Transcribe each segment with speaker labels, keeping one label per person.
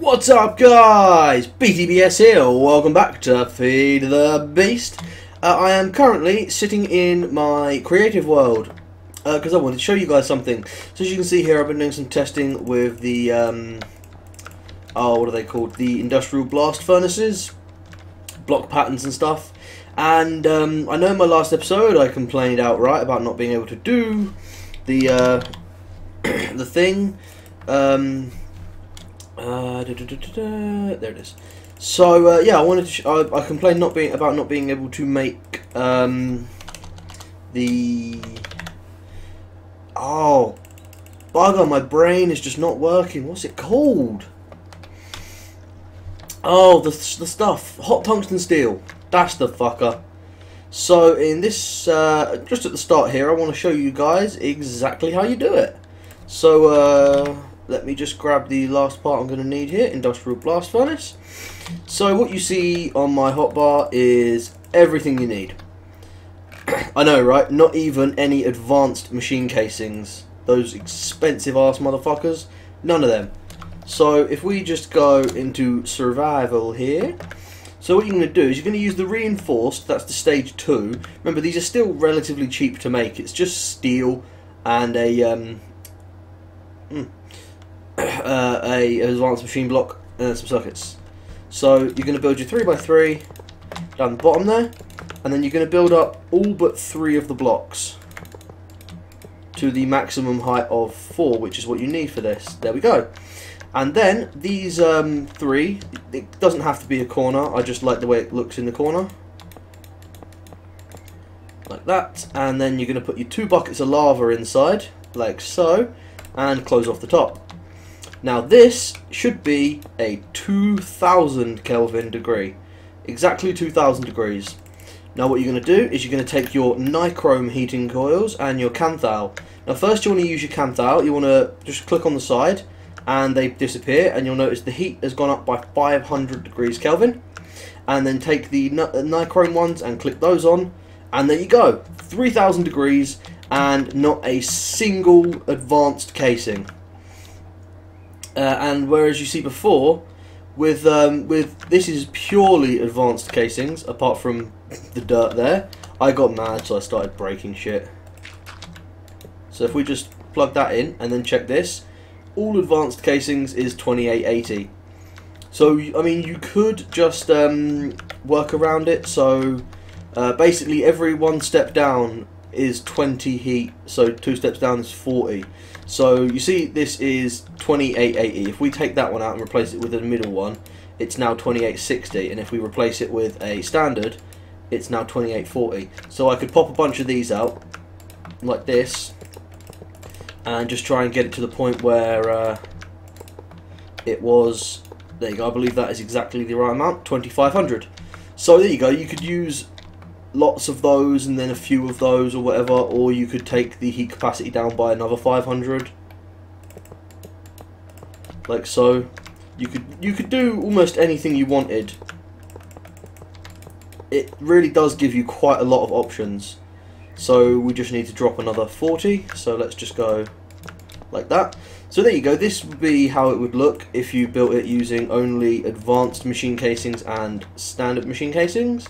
Speaker 1: What's up, guys? BTBS here. Welcome back to Feed the Beast. I am currently sitting in my creative world because I wanted to show you guys something. So as you can see here, I've been doing some testing with the what are they called? The industrial blast furnaces, block patterns and stuff. And I know in my last episode I complained outright about not being able to do the the thing. There it is. So yeah, I wanted to. I complained about not being able to make the bugger. My brain is just not working. What's it called? Oh, the stuff. Hot tungsten steel. That's the fucker. So in this, just at the start here, I want to show you guys exactly how you do it. So let me just grab the last part I'm going to need here, industrial blast furnace. So what you see on my hotbar is everything you need. I know, right? Not even any advanced machine casings. Those expensive ass motherfuckers. None of them. So if we just go into survival here. So what you're going to do is you're going to use the reinforced, that's the stage 2. Remember, these are still relatively cheap to make. It's just steel and a advanced machine block and some circuits. So you're going to build your 3x3 down the bottom there, and then you're going to build up all but 3 of the blocks to the maximum height of 4, which is what you need for this. There we go. And then these 3, it doesn't have to be a corner, I just like the way it looks in the corner. Like that. And then you're going to put your 2 buckets of lava inside, like so, and close off the top. Now this should be a 2000 Kelvin degree, exactly 2000 degrees. Now what you're going to do is you're going to take your nichrome heating coils and your canthal. Now first you want to use your canthal, you want to just click on the side and they disappear, and you'll notice the heat has gone up by 500 degrees Kelvin. And then take the nichrome ones and click those on, and there you go, 3000 degrees and not a single advanced casing. And whereas you see before, with this is purely advanced casings, apart from the dirt there, I got mad, so I started breaking shit. So if we just plug that in and then check this, all advanced casings is 2880. So I mean, you could just work around it. So basically, every 1 step down is 20 heat, so 2 steps down is 40. So you see this is 2880. If we take that one out and replace it with the middle one, it's now 2860, and if we replace it with a standard, it's now 2840. So I could pop a bunch of these out like this and just try and get it to the point where it was, there you go, I believe that is exactly the right amount, 2500. So there you go, you could use lots of those and then a few of those or whatever, or you could take the heat capacity down by another 500, like so. You could do almost anything you wanted. It really does give you quite a lot of options. So we just need to drop another 40, so let's just go like that. So there you go, this would be how it would look if you built it using only advanced machine casings and standard machine casings.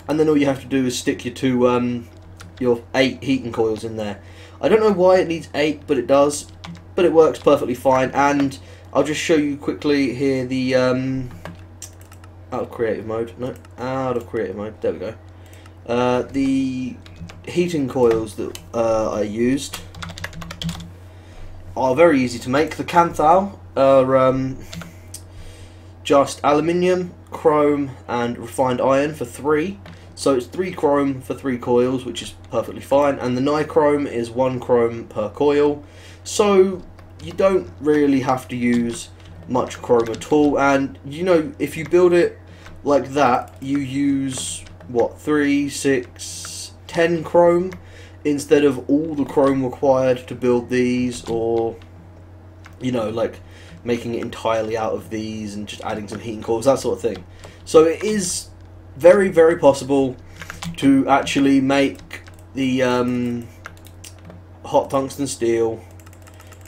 Speaker 1: And then all you have to do is stick your 8 heating coils in there. I don't know why it needs 8, but it does. But it works perfectly fine. And I'll just show you quickly here the out of creative mode. No, out of creative mode. There we go. The heating coils that I used are very easy to make. The canthal are just aluminium, chrome, and refined iron for 3. So it's 3 chrome for 3 coils, which is perfectly fine, and the nichrome is 1 chrome per coil. So you don't really have to use much chrome at all, and you know, if you build it like that, you use what, 3, 6, 10 chrome instead of all the chrome required to build these, or you know, like making it entirely out of these and just adding some heating coils, that sort of thing. So it is very, very possible to actually make the hot tungsten steel.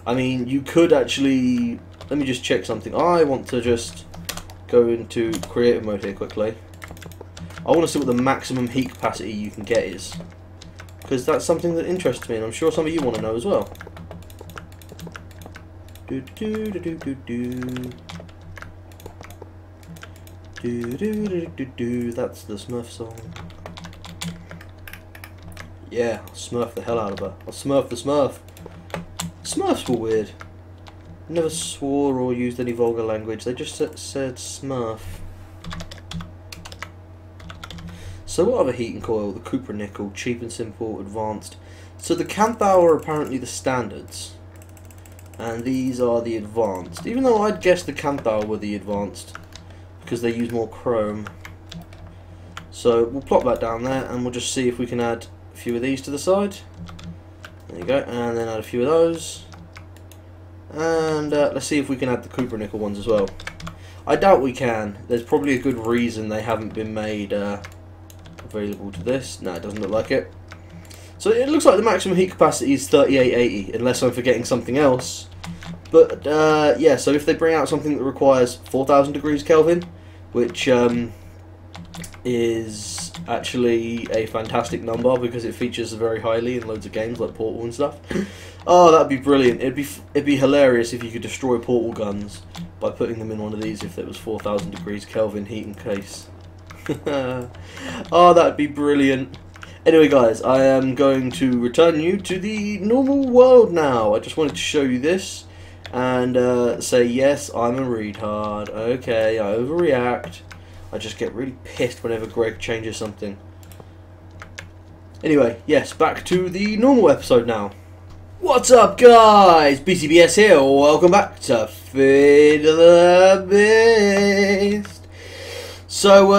Speaker 1: I mean, you could actually let me just check something. I want to just go into creative mode here quickly. I want to see what the maximum heat capacity you can get is, because that's something that interests me, and I'm sure some of you want to know as well. Do do do do do do. Do do do do do. That's the Smurf song. Yeah, I'll Smurf the hell out of her. I'll Smurf the Smurf. Smurfs were weird. Never swore or used any vulgar language. They just said Smurf. So what other heating coil? The Cooper nickel, cheap and simple, advanced. So the Canthau are apparently the standards, and these are the advanced. Even though I'd guess the Canthau were the advanced, because they use more chrome. So we'll plop that down there, and we'll just see if we can add a few of these to the side. There you go, and then add a few of those. And let's see if we can add the Cooper nickel ones as well. I doubt we can. There's probably a good reason they haven't been made available to this. No, it doesn't look like it. So it looks like the maximum heat capacity is 3880, unless I'm forgetting something else. But yeah, so if they bring out something that requires 4000 degrees Kelvin, which is actually a fantastic number because it features very highly in loads of games like Portal and stuff. Oh, that'd be brilliant. It'd be hilarious if you could destroy portal guns by putting them in one of these if there was 4000 degrees Kelvin heat in case. Oh, that'd be brilliant. Anyway guys, I am going to return you to the normal world now. I just wanted to show you this and say yes, I'm a retard. Okay, I overreact. I just get really pissed whenever Greg changes something. Anyway, yes, back to the normal episode now. What's up guys, BCBS here, welcome back to Feed the Beast. So,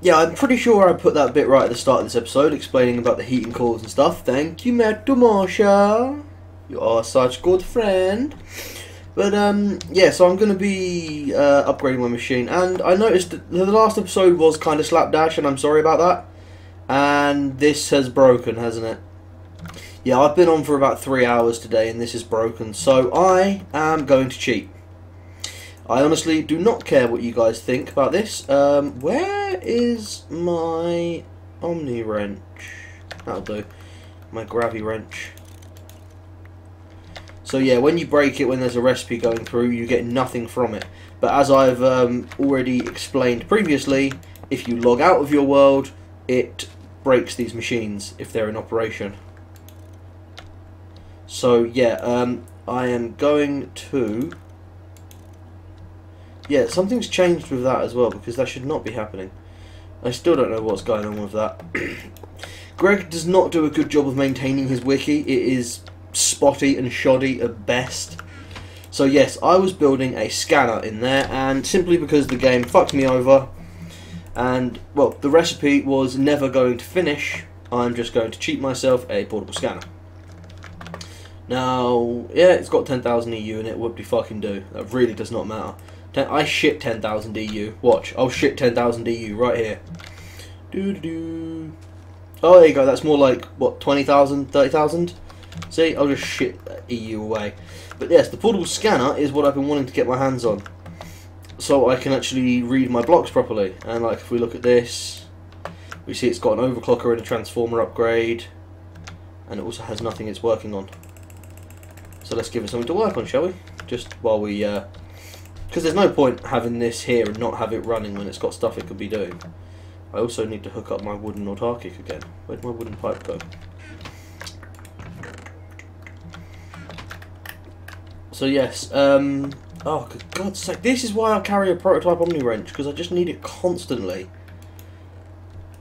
Speaker 1: yeah, I'm pretty sure I put that bit right at the start of this episode, explaining about the heating coils and stuff. Thank you, Matt Marsha. You are such a good friend. But, yeah, so I'm going to be upgrading my machine. And I noticed that the last episode was kind of slapdash, and I'm sorry about that. And this has broken, hasn't it? Yeah, I've been on for about 3 hours today, and this is broken. So I am going to cheat. I honestly do not care what you guys think about this. Where is my Omni wrench? That'll do. My Gravy wrench. So yeah, when you break it, when there's a recipe going through, you get nothing from it. But as I've already explained previously, if you log out of your world, it breaks these machines if they're in operation. So yeah, I am going to... Yeah, something's changed with that as well, because that should not be happening. I still don't know what's going on with that. Greg does not do a good job of maintaining his wiki. It is spotty and shoddy at best. So yes, I was building a scanner in there, and simply because the game fucked me over, and, well, the recipe was never going to finish, I'm just going to cheat myself a portable scanner. Now, yeah, it's got 10,000 EU in it, whoop de fucking do. That really does not matter. I shit 10,000 EU. Watch, I'll shit 10,000 EU right here. Doo-doo-doo. Oh, there you go. That's more like, what, 20,000, 30,000? See, I'll just shit EU away. But yes, the portable scanner is what I've been wanting to get my hands on, so I can actually read my blocks properly. And like, if we look at this, we see it's got an overclocker and a transformer upgrade, and it also has nothing it's working on. So let's give it something to work on, shall we? Just while we, because there's no point having this here and not have it running when it's got stuff it could be doing. I also need to hook up my wooden autarkic again. Where'd my wooden pipe go? So yes, oh for God's sake, this is why I carry a prototype Omni wrench, because I just need it constantly.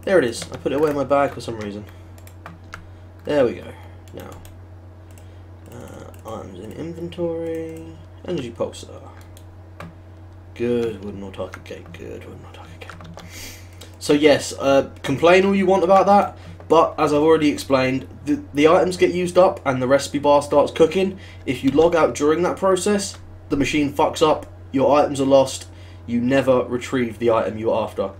Speaker 1: There it is. I put it away in my bag for some reason. There we go. Now, items in inventory, energy pulsar. Good wooden autarkic gate, good wooden autarkic gate. So yes, complain all you want about that, but as I've already explained, the items get used up and the recipe bar starts cooking. If you log out during that process, the machine fucks up, your items are lost, you never retrieve the item you're after.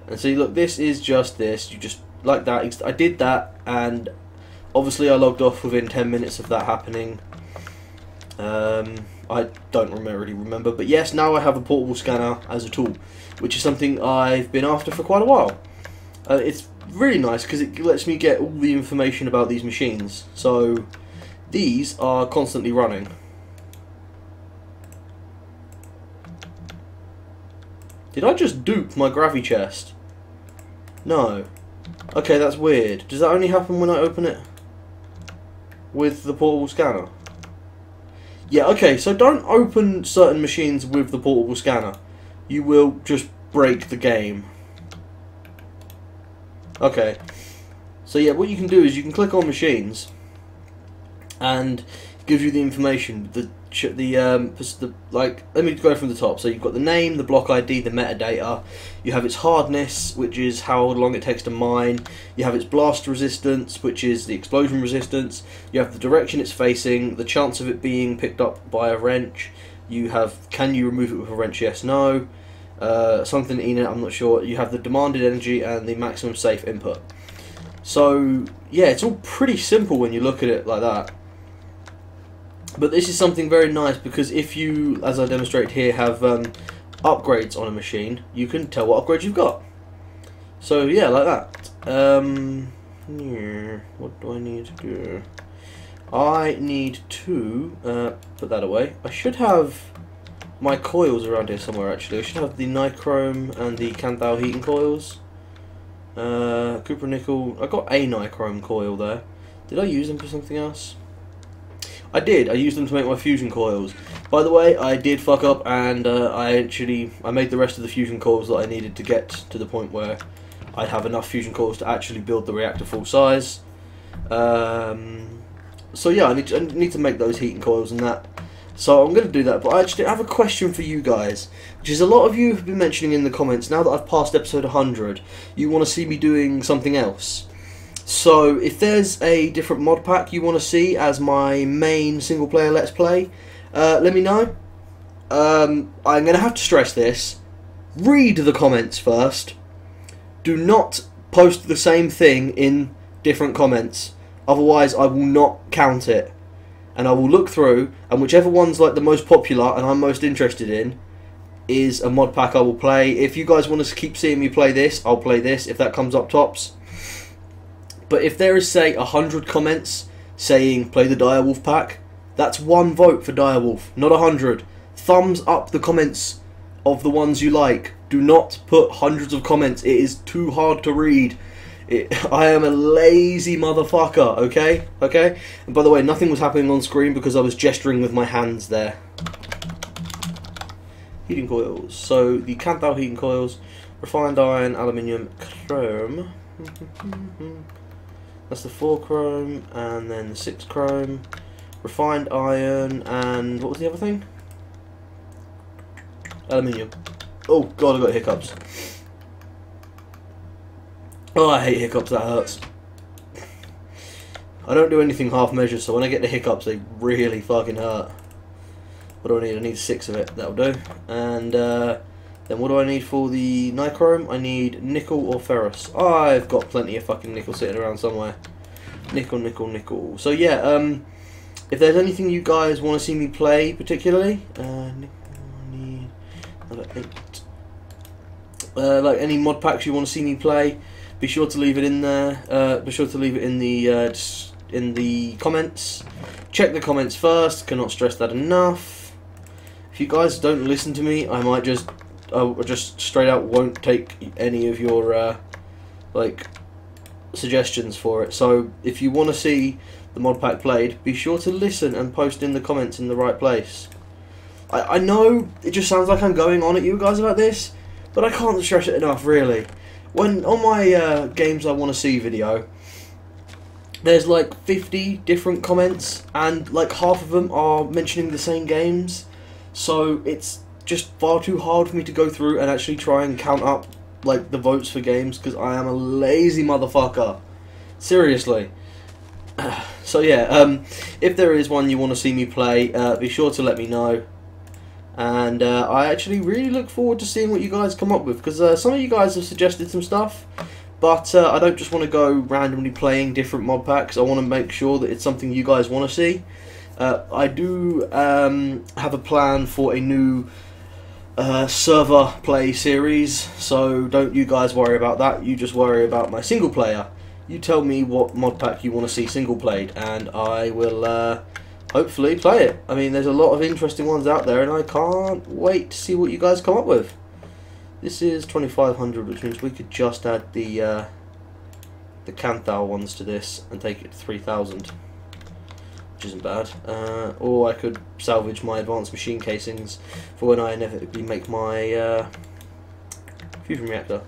Speaker 1: And see, look, this is just this, you just, like that, I did that, and obviously I logged off within 10 minutes of that happening. I don't really remember, but yes, now I have a portable scanner as a tool, which is something I've been after for quite a while. It's really nice because it lets me get all the information about these machines. So these are constantly running. Did I just dupe my gravity chest? No. Okay, that's weird. Does that only happen when I open it with the portable scanner? Yeah, okay, so don't open certain machines with the portable scanner. You will just break the game. Okay. So yeah, what you can do is you can click on machines and it gives you the information. Like, let me go from the top. So you've got the name, the block ID, the metadata. You have its hardness, which is how long it takes to mine. You have its blast resistance, which is the explosion resistance. You have the direction it's facing, the chance of it being picked up by a wrench. You have, can you remove it with a wrench? Yes, no. Something in it, I'm not sure. You have the demanded energy and the maximum safe input. So yeah, it's all pretty simple when you look at it like that. But this is something very nice because if you, as I demonstrate here, have upgrades on a machine, you can tell what upgrades you've got. So yeah, like that. What do I need to do? I need to put that away. I should have my coils around here somewhere actually. I should have the nichrome and the Canthal heating coils. Copper nickel. I got a nichrome coil there. Did I use them for something else? I did. I used them to make my fusion coils. By the way, I did fuck up and I made the rest of the fusion coils that I needed to get to the point where I'd have enough fusion coils to actually build the reactor full size. So yeah, I need to make those heating coils and that. So I'm going to do that, but I actually have a question for you guys, which is a lot of you have been mentioning in the comments, now that I've passed episode 100, you want to see me doing something else. So if there's a different mod pack you want to see as my main single player let's play, let me know. I'm going to have to stress this. Read the comments first. Do not post the same thing in different comments, otherwise I will not count it. And I will look through, and whichever one's like the most popular and I'm most interested in is a mod pack I will play. If you guys want to keep seeing me play this, I'll play this if that comes up tops. But if there is, say, 100 comments saying play the Direwolf pack, that's one vote for Direwolf, not 100. Thumbs up the comments of the ones you like. Do not put hundreds of comments. It is too hard to read. I am a lazy motherfucker, okay? Okay? And by the way, nothing was happening on screen because I was gesturing with my hands there. Heating coils. So, the Canthal heating coils, refined iron, aluminium, chrome. That's the 4 chrome, and then the 6 chrome, refined iron, and what was the other thing? Aluminium. Oh god, I got hiccups. Oh, I hate hiccups, that hurts. I don't do anything half measures, so when I get the hiccups, they really fucking hurt. What do I need? I need 6 of it, that'll do. And then what do I need for the nichrome? I need nickel or ferrous. I've got plenty of fucking nickel sitting around somewhere. Nickel, nickel, nickel. So yeah, if there's anything you guys want to see me play particularly, nickel, I need another 8. Like any mod packs you want to see me play, be sure to leave it in there. Be sure to leave it in the comments. Check the comments first. Cannot stress that enough. If you guys don't listen to me, I might just straight out won't take any of your like suggestions for it. So if you want to see the mod pack played, be sure to listen and post in the comments in the right place. I know it just sounds like I'm going on at you guys about this, but I can't stress it enough, really. When on my games I want to see video, there's like 50 different comments, and like half of them are mentioning the same games, so it's just far too hard for me to go through and actually try and count up like the votes for games, because I am a lazy motherfucker. Seriously. So yeah, if there is one you want to see me play, be sure to let me know. And I actually really look forward to seeing what you guys come up with, because some of you guys have suggested some stuff, but I don't just want to go randomly playing different mod packs. I want to make sure that it's something you guys want to see. I do have a plan for a new server play series, so don't you guys worry about that. You just worry about my single player. You tell me what mod pack you want to see single played, and I will hopefully play it. I mean, there's a lot of interesting ones out there, and I can't wait to see what you guys come up with. This is 2500, which means we could just add the Canthal ones to this and take it to 3000, which isn't bad. Or I could salvage my advanced machine casings for when I inevitably make my fusion reactor.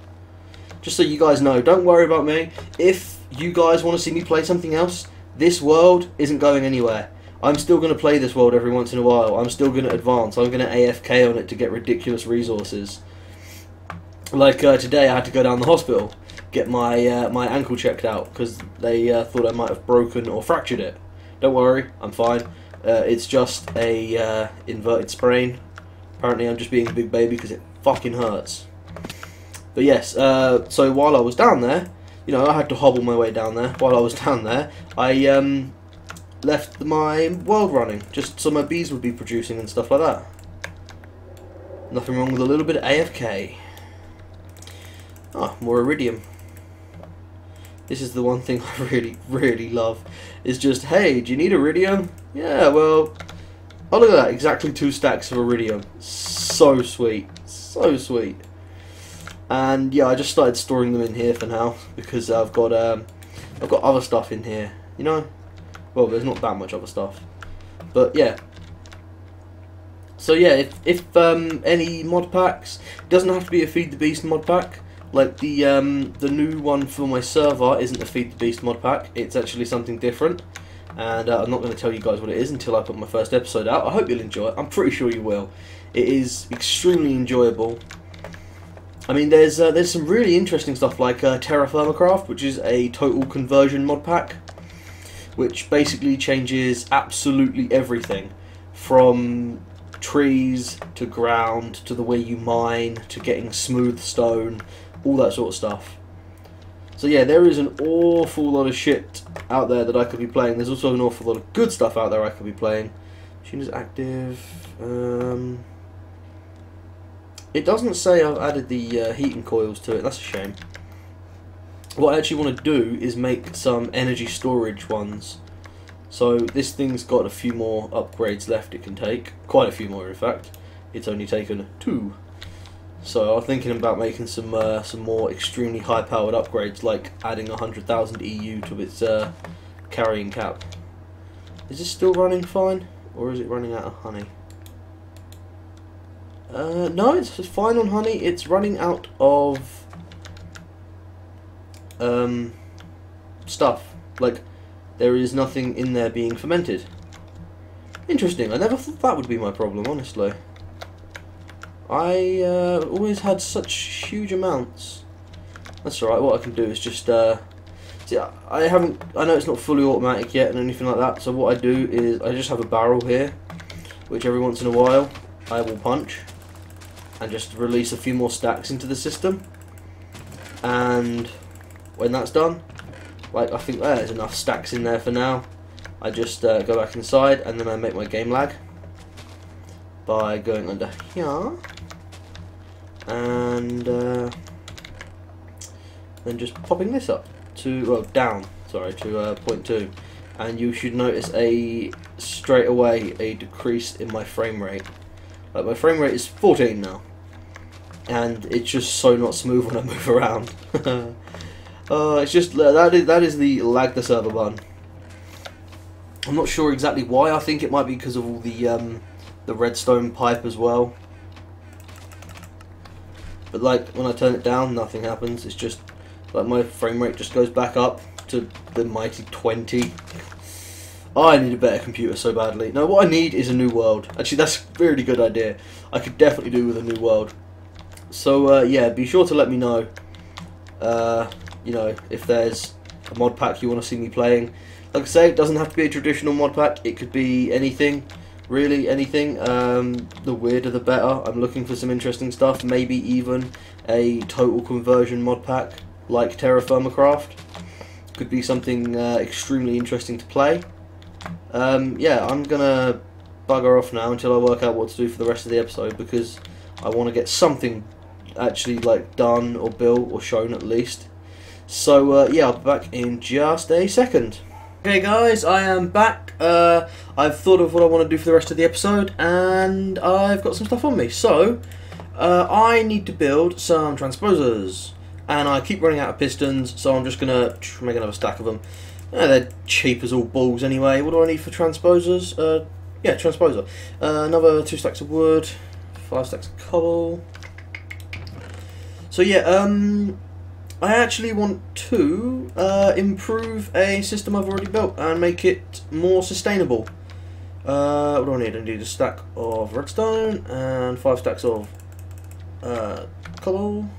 Speaker 1: Just so you guys know, don't worry about me. If you guys want to see me play something else, this world isn't going anywhere. I'm still going to play this world every once in a while. I'm still going to advance. I'm going to AFK on it to get ridiculous resources. Like today, I had to go down the hospital, get my my ankle checked out because they thought I might have broken or fractured it. Don't worry, I'm fine. It's just a inverted sprain. Apparently, I'm just being a big baby because it fucking hurts. But yes, so while I was down there, you know, I had to hobble my way down there. While I was down there, I left my world running, just so my bees would be producing and stuff like that. Nothing wrong with a little bit of AFK. Ah, more iridium. This is the one thing I really, really love. Is just, hey, do you need iridium? Yeah, well, oh look at that, exactly 2 stacks of iridium. So sweet, so sweet. And yeah, I just started storing them in here for now because I've got other stuff in here. You know, well, there's not that much other stuff, but yeah. So yeah, if any mod packs, it doesn't have to be a Feed the Beast mod pack. Like the new one for my server isn't a Feed the Beast mod pack. It's actually something different, and I'm not going to tell you guys what it is until I put my first episode out. I hope you'll enjoy it. I'm pretty sure you will. It is extremely enjoyable. I mean, there's some really interesting stuff like Terra Firmacraft, which is a total conversion mod pack, which basically changes absolutely everything from trees to ground to the way you mine to getting smooth stone, all that sort of stuff. So yeah, there is an awful lot of shit out there that I could be playing. There's also an awful lot of good stuff out there I could be playing. Machine is active. It doesn't say I've added the heating coils to it. That's a shame. What I actually want to do is make some energy storage ones. So this thing's got a few more upgrades left it can take. Quite a few more, in fact. It's only taken 2. So I'm thinking about making some more extremely high-powered upgrades, like adding 100,000 EU to its carrying cap. Is this still running fine, or is it running out of honey? No, it's fine on honey. It's running out of stuff. Like, there is nothing in there being fermented. Interesting. I never thought that would be my problem, honestly. I always had such huge amounts. That's alright. What I can do is just see, I know it's not fully automatic yet and anything like that. So what I do is I just have a barrel here, which every once in a while I will punch and just release a few more stacks into the system. And when that's done, like I think there's enough stacks in there for now. I just go back inside and then I make my game lag by going under here and then just popping this up to, well, down, sorry, to 0.2, and you should notice straight away a decrease in my frame rate. Like, my frame rate is 14 now, and it's just so not smooth when I move around. It's just that is the lag the server button. I'm not sure exactly why. I think it might be because of all the redstone pipe as well. But like when I turn it down, nothing happens. It's just like my frame rate just goes back up to the mighty 20. Oh, I need a better computer so badly. No, what I need is a new world. Actually, that's a really good idea. I could definitely do with a new world. So yeah, be sure to let me know. You know, if there's a mod pack you want to see me playing. Like I say, it doesn't have to be a traditional mod pack. It could be anything, really anything. The weirder the better. I'm looking for some interesting stuff. Maybe even a total conversion mod pack like Terra Firmacraft. Could be something extremely interesting to play. yeah, I'm gonna bugger off now until I work out what to do for the rest of the episode, because I want to get something actually like done or built or shown at least. So yeah, I'll be back in just a second. Okay guys, I am back. I've thought of what I want to do for the rest of the episode, and I've got some stuff on me. So I need to build some transposers, and I keep running out of pistons, so I'm just gonna make another stack of them. They're cheap as all balls anyway. What do I need for transposers? Yeah, transposer. Another 2 stacks of wood, 5 stacks of cobble. So yeah, I actually want to improve a system I've already built and make it more sustainable. What do I need? I need a stack of redstone and 5 stacks of cobble.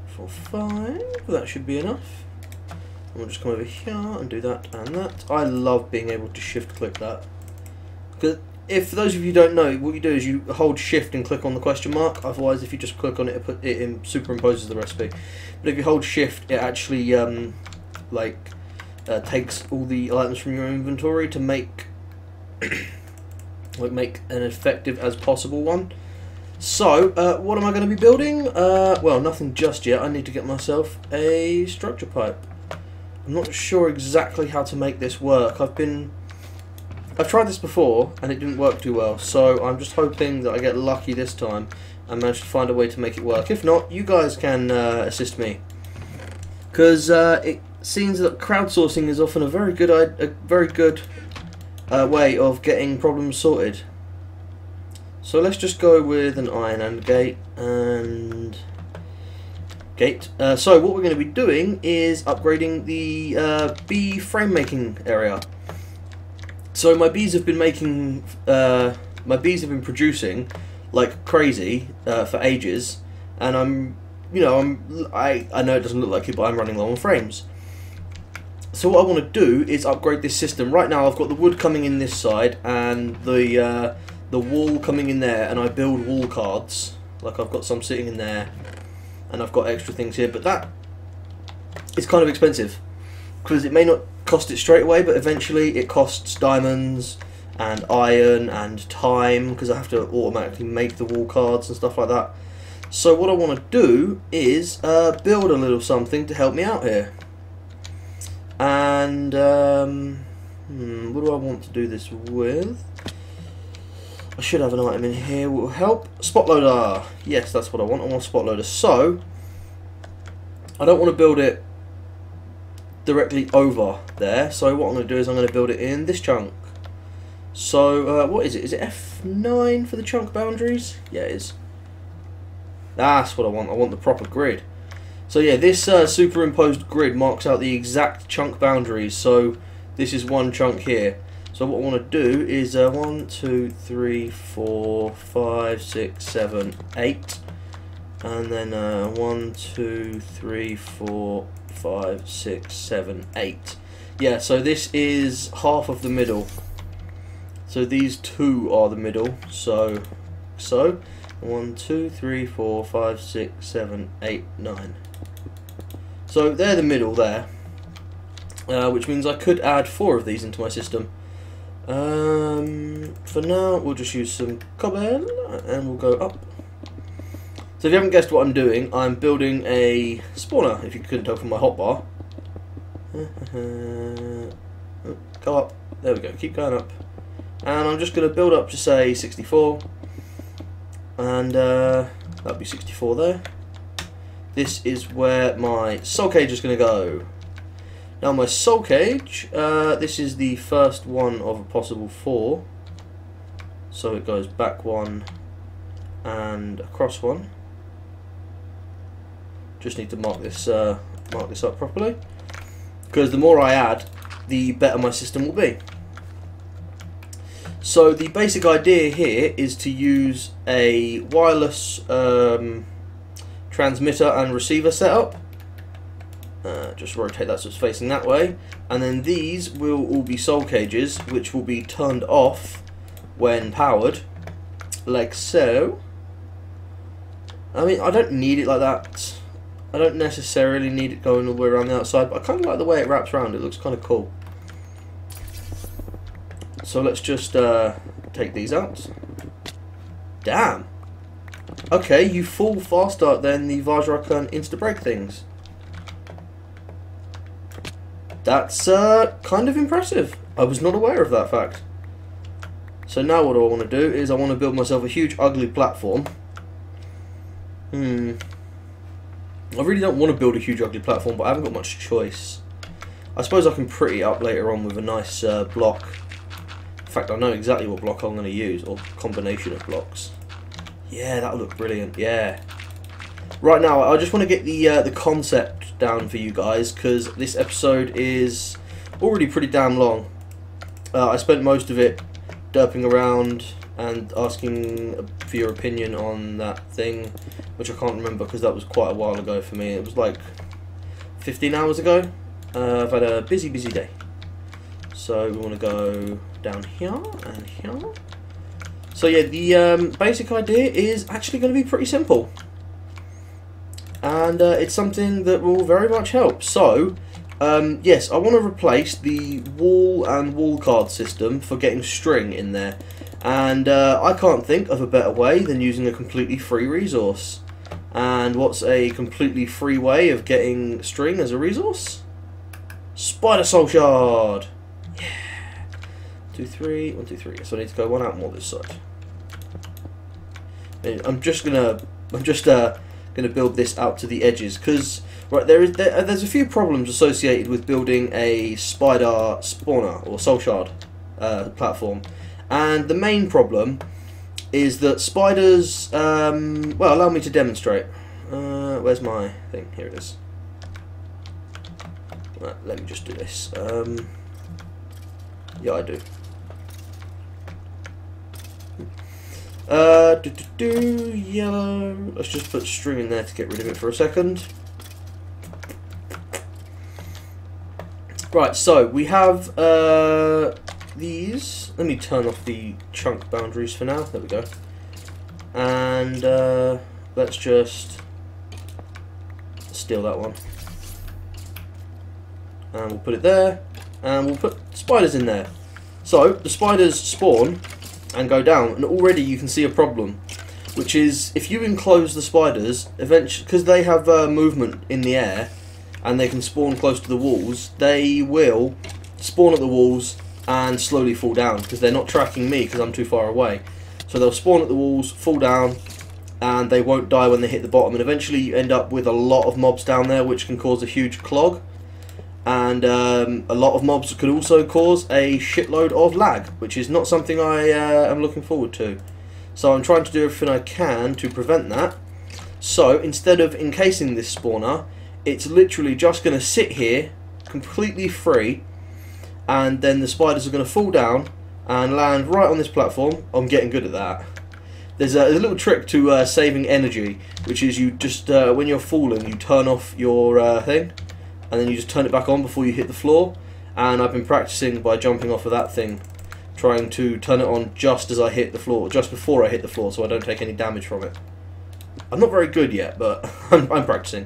Speaker 1: For 5, that should be enough. We'll just come over here and do that and that. I love being able to shift click that. Because if for those of you who don't know, what you do is you hold shift and click on the question mark. Otherwise, if you just click on it, it superimposes the recipe. But if you hold shift, it actually takes all the items from your inventory to make make an effective as possible one. So what am I going to be building? Well, nothing just yet. I need to get myself a structure pipe. I'm not sure exactly how to make this work. I've tried this before and it didn't work too well, so I'm just hoping that I get lucky this time and manage to find a way to make it work. If not, you guys can assist me, because it seems that crowdsourcing is often a very good way of getting problems sorted. So let's just go with an iron and gate and gate. So what we're going to be doing is upgrading the bee frame making area. So my bees have been producing like crazy for ages, and I know it doesn't look like it, but I'm running low on frames. So what I want to do is upgrade this system. Right now I've got the wood coming in this side and the wall coming in there, and I build wall cards. Like I've got some sitting in there, and I've got extra things here, but that is kind of expensive because it may not cost it straight away, but eventually it costs diamonds and iron and time, because I have to automatically make the wall cards and stuff like that. So what I want to do is build a little something to help me out here. And what do I want to do this with? I should have an item in here that will help. Spot loader. Yes, that's what I want. I want a spot loader. So I don't want to build it directly over there. So what I'm going to do is I'm going to build it in this chunk. So what is it? Is it F9 for the chunk boundaries? Yeah, it is. That's what I want. I want the proper grid. So yeah, this superimposed grid marks out the exact chunk boundaries. So this is one chunk here. So what I want to do is 1, 2, 3, 4, 5, 6, 7, 8, and then 1, 2, 3, 4, 5, 6, 7, 8. Yeah, so this is half of the middle. So these two are the middle. So 1, 2, 3, 4, 5, 6, 7, 8, 9. So they're the middle there, which means I could add 4 of these into my system. For now, we'll just use some cobble and we'll go up. So if you haven't guessed what I'm doing, I'm building a spawner, if you couldn't tell from my hotbar. Go up. There we go. Keep going up. And I'm just going to build up to, say, 64. And that'll be 64 there. This is where my soul cage is going to go. Now my soul cage, this is the first one of a possible 4. So it goes back 1 and across 1. Just need to mark this up properly, because the more I add, the better my system will be. So the basic idea here is to use a wireless transmitter and receiver setup. Just rotate that so it's facing that way, and then these will all be soul cages, which will be turned off when powered, like so. I mean, I don't need it like that. I don't necessarily need it going all the way around the outside, but I kind of like the way it wraps around. It looks kind of cool. so let's just take these out. Damn. Okay, you fall faster than the Vajrakan insta-break things. That's kind of impressive. I was not aware of that fact. So now what I want to do is I want to build myself a huge ugly platform. I really don't want to build a huge ugly platform, but I haven't got much choice. I suppose I can pretty it up later on with a nice block. In fact, I know exactly what block I'm going to use, or combination of blocks. Yeah, that'll look brilliant, yeah. Right now, I just want to get the concept down for you guys, because this episode is already pretty damn long. I spent most of it derping around and asking for your opinion on that thing, which I can't remember because that was quite a while ago for me. It was like 15 hours ago. I've had a busy day. So we want to go down here and here. So yeah, the basic idea is actually going to be pretty simple. And it's something that will very much help. So, yes, I want to replace the wall and wall card system for getting string in there. And I can't think of a better way than using a completely free resource. And what's a completely free way of getting string as a resource? Spider Soul Shard! Yeah! 2, 3, 1, 2, 3. So I need to go one out more this side. I'm just gonna build this out to the edges, because right there's a few problems associated with building a spider spawner or soul shard platform, and the main problem is that spiders. Well, allow me to demonstrate. Where's my thing? Here it is. Right, let me just do this. Yeah, I do. Yellow. Let's just put string in there to get rid of it for a second. Right, so we have these. Let me turn off the chunk boundaries for now. There we go. And let's just steal that one. And we'll put it there. And we'll put spiders in there. So the spiders spawn and go down, and already you can see a problem, which is if you enclose the spiders, eventually, because they have movement in the air and they can spawn close to the walls, they will spawn at the walls and slowly fall down because they're not tracking me because I'm too far away. So they'll spawn at the walls, fall down, and they won't die when they hit the bottom, and eventually you end up with a lot of mobs down there, which can cause a huge clog. And a lot of mobs could also cause a shitload of lag, which is not something I am looking forward to. So I'm trying to do everything I can to prevent that. So instead of encasing this spawner, it's literally just going to sit here completely free, and then the spiders are going to fall down and land right on this platform. I'm getting good at that. There's a little trick to saving energy, which is you just when you're falling, you turn off your thing, and then you just turn it back on before you hit the floor. And I've been practicing by jumping off of that thing, trying to turn it on just as I hit the floor, just before I hit the floor, so I don't take any damage from it. I'm not very good yet, but I'm practicing.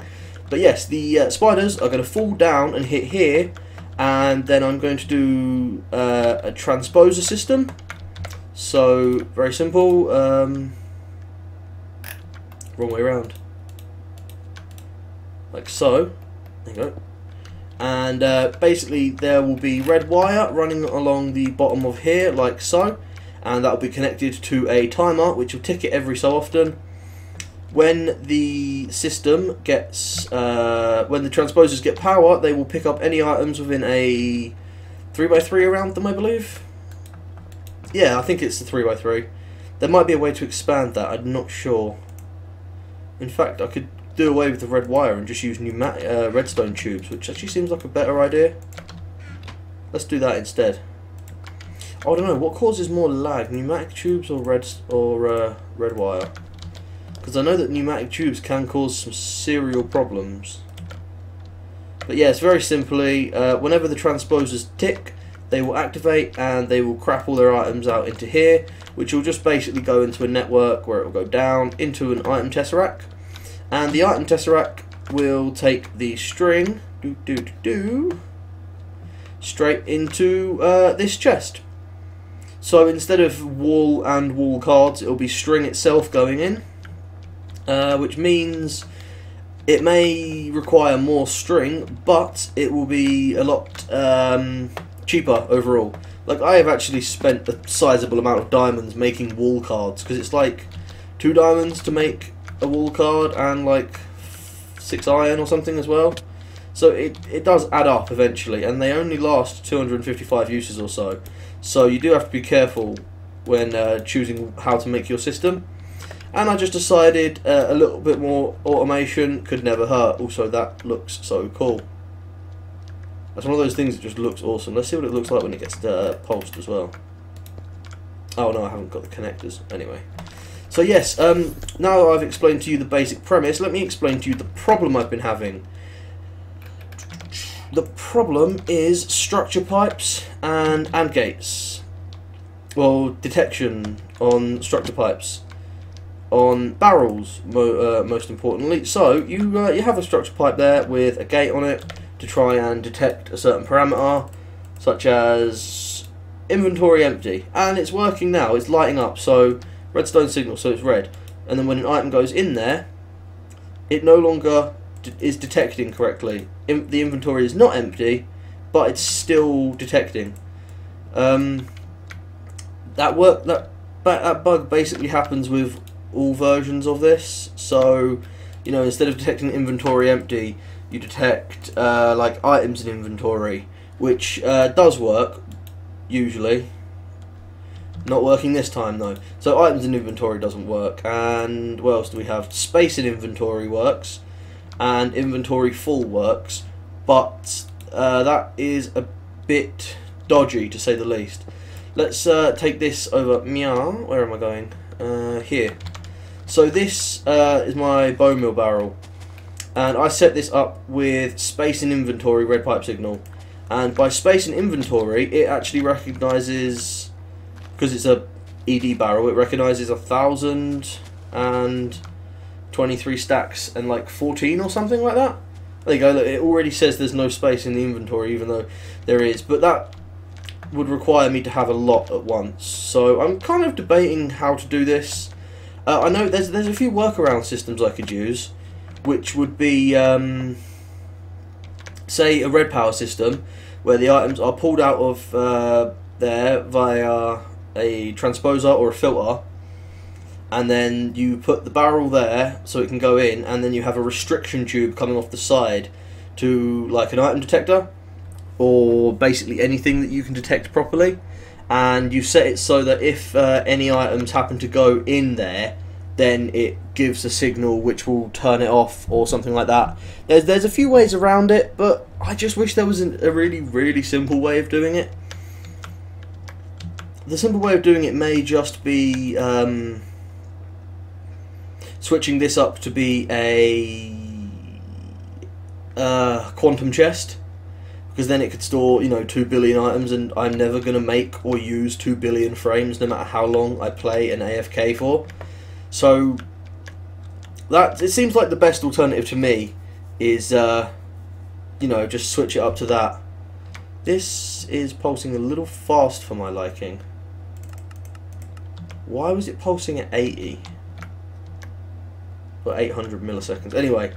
Speaker 1: But yes, the spiders are going to fall down and hit here, and then I'm going to do a transposer system. So, very simple. Wrong way around. Like so. There you go. And basically there will be red wire running along the bottom of here, like so, and that will be connected to a timer which will tick it every so often. When the system gets, when the transposers get power, they will pick up any items within a 3x3 around them, I believe. Yeah, I think it's the 3x3. There might be a way to expand that, I'm not sure. In fact, I could do away with the red wire and just use pneumatic redstone tubes, which actually seems like a better idea. Let's do that instead. I don't know, what causes more lag, pneumatic tubes or red wire? Because I know that pneumatic tubes can cause some serial problems. But yes, very simply, whenever the transposers tick, they will activate and they will crap all their items out into here, which will just basically go into a network where it will go down into an item tesseract. And the item tesseract will take the string straight into this chest. So instead of wall and wall cards, it'll be string itself going in, which means it may require more string, but it will be a lot cheaper overall. Like, I have actually spent a sizable amount of diamonds making wall cards, because it's like 2 diamonds to make a wall card and like 6 iron or something as well. So it does add up eventually, and they only last 255 uses or so. So you do have to be careful when choosing how to make your system. And I just decided a little bit more automation could never hurt. Also, that looks so cool. That's one of those things that just looks awesome. Let's see what it looks like when it gets pulsed as well. Oh no, I haven't got the connectors. Anyway. So yes, now that I've explained to you the basic premise, let me explain to you the problem I've been having. The problem is structure pipes and AND gates. Well, detection on structure pipes. On barrels, most importantly. So you have a structure pipe there with a gate on it to try and detect a certain parameter, such as inventory empty, and it's working now. It's lighting up, so redstone signal, so it's red. And then when an item goes in there, it no longer is detecting correctly. The inventory is not empty, but it's still detecting. That bug basically happens with all versions of this. So, you know, instead of detecting inventory empty, you detect like items in inventory, which does work usually. Not working this time though. So items in inventory doesn't work. And what else do we have? Space in inventory works, and inventory full works, but that is a bit dodgy to say the least. Let's take this over. Meow. Where am I going? Here. So this is my bone meal barrel, and I set this up with space in inventory red pipe signal, and by space in inventory it actually recognises, because it's a ED barrel, it recognises 1,023 stacks and like 14 or something like that. There you go, look, it already says there's no space in the inventory even though there is, but that would require me to have a lot at once. So I'm kind of debating how to do this. I know there's a few workaround systems I could use, which would be say a red power system where the items are pulled out of there via a transposer or a filter, and then you put the barrel there so it can go in, and then you have a restriction tube coming off the side to like an item detector, or basically anything that you can detect properly, and you set it so that if any items happen to go in there, then it gives a signal which will turn it off or something like that. There's a few ways around it, but I just wish there was a really simple way of doing it. The simple way of doing it may just be switching this up to be a quantum chest, because then it could store, you know, 2 billion items, and I'm never going to make or use 2 billion frames no matter how long I play an AFK for. So that, it seems like the best alternative to me is you know, just switch it up to that. This is pulsing a little fast for my liking. Why was it pulsing at 80? For 800 milliseconds. Anyway,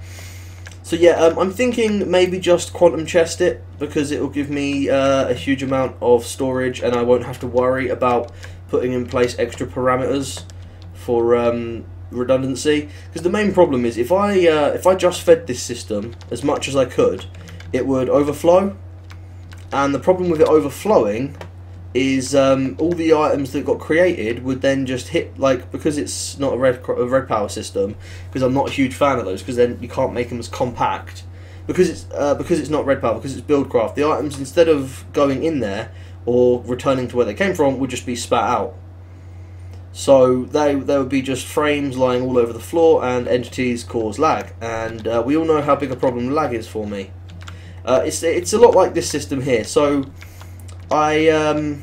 Speaker 1: so yeah, I'm thinking maybe just quantum chest it, because it will give me a huge amount of storage, and I won't have to worry about putting in place extra parameters for redundancy. Because the main problem is if I just fed this system as much as I could, it would overflow, and the problem with it overflowing is all the items that got created would then just hit, like, because it's not a red power system, because I'm not a huge fan of those, because then you can't make them as compact, because it's not red power, because it's buildcraft, the items, instead of going in there or returning to where they came from, would just be spat out. So they would be just frames lying all over the floor, and entities cause lag, and we all know how big a problem lag is for me. It's a lot like this system here. So I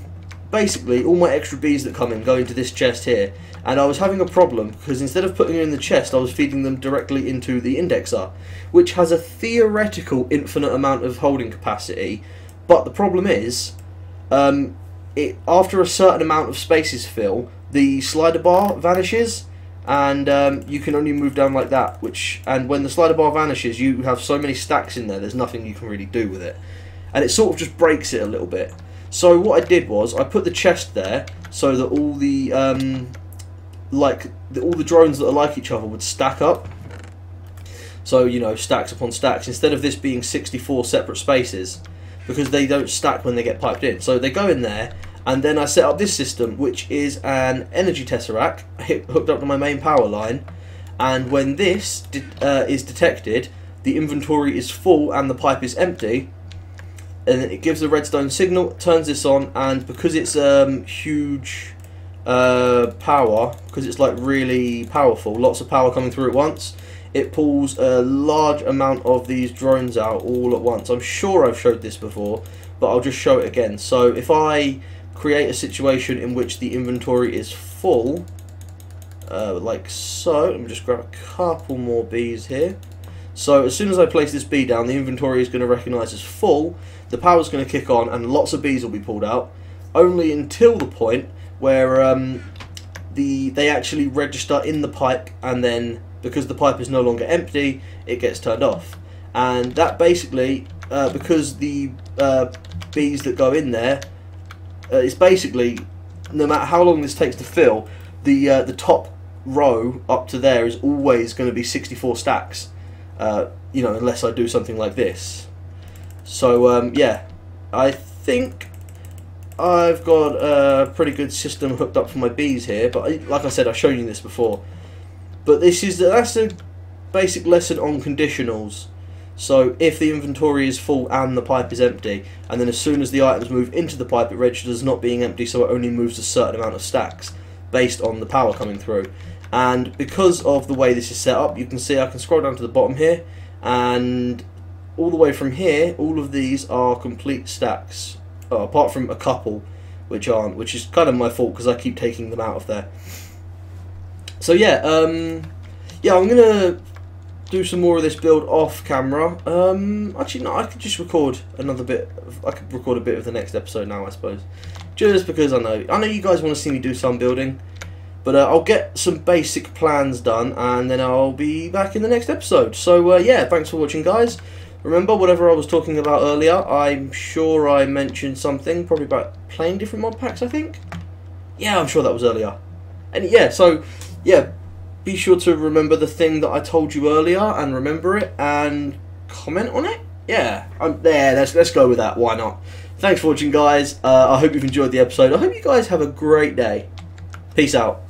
Speaker 1: basically, all my extra bees that come in go into this chest here, and I was having a problem because instead of putting them in the chest, I was feeding them directly into the indexer, which has a theoretical infinite amount of holding capacity, but the problem is after a certain amount of spaces fill, the slider bar vanishes, and you can only move down like that. And when the slider bar vanishes, you have so many stacks in there, there's nothing you can really do with it, and it sort of just breaks it a little bit. So what I did was I put the chest there so that all the all the drones that are like each other would stack up. So, you know, stacks upon stacks, instead of this being 64 separate spaces, because they don't stack when they get piped in. So they go in there, and then I set up this system, which is an energy tesseract hooked up to my main power line, and when this is detected, the inventory is full and the pipe is empty, and then it gives the redstone signal, turns this on, and because it's huge power, because it's like really powerful, lots of power coming through at once, it pulls a large amount of these drones out all at once. I'm sure I've showed this before, but I'll just show it again. So if I create a situation in which the inventory is full, like so, let me just grab a couple more bees here. So as soon as I place this bee down, the inventory is going to recognise as full, the power's going to kick on, and lots of bees will be pulled out, only until the point where they actually register in the pipe, and then because the pipe is no longer empty, it gets turned off. And that basically, because the bees that go in there, it's basically, no matter how long this takes to fill, the top row up to there is always going to be 64 stacks, you know, unless I do something like this. So yeah, I think I've got a pretty good system hooked up for my bees here, but like I said, I've shown you this before. But that's a basic lesson on conditionals. So if the inventory is full and the pipe is empty, and then as soon as the items move into the pipe, it registers as not being empty, so it only moves a certain amount of stacks based on the power coming through. And because of the way this is set up, you can see I can scroll down to the bottom here, and all the way from here, all of these are complete stacks, apart from a couple which aren't, which is kind of my fault because I keep taking them out of there. So yeah, yeah, I'm gonna do some more of this build off camera. Actually, no, I could just record another bit. I could record a bit of the next episode now, I suppose, just because I know you guys want to see me do some building. But I'll get some basic plans done, and then I'll be back in the next episode. So yeah, thanks for watching, guys. Remember, whatever I was talking about earlier, I'm sure I mentioned something, probably about playing different mod packs, I think. Yeah, I'm sure that was earlier. And yeah, so yeah, be sure to remember the thing that I told you earlier, and remember it, and comment on it. Yeah, I'm there. Let's go with that. Why not? Thanks for watching, guys. I hope you've enjoyed the episode. I hope you guys have a great day. Peace out.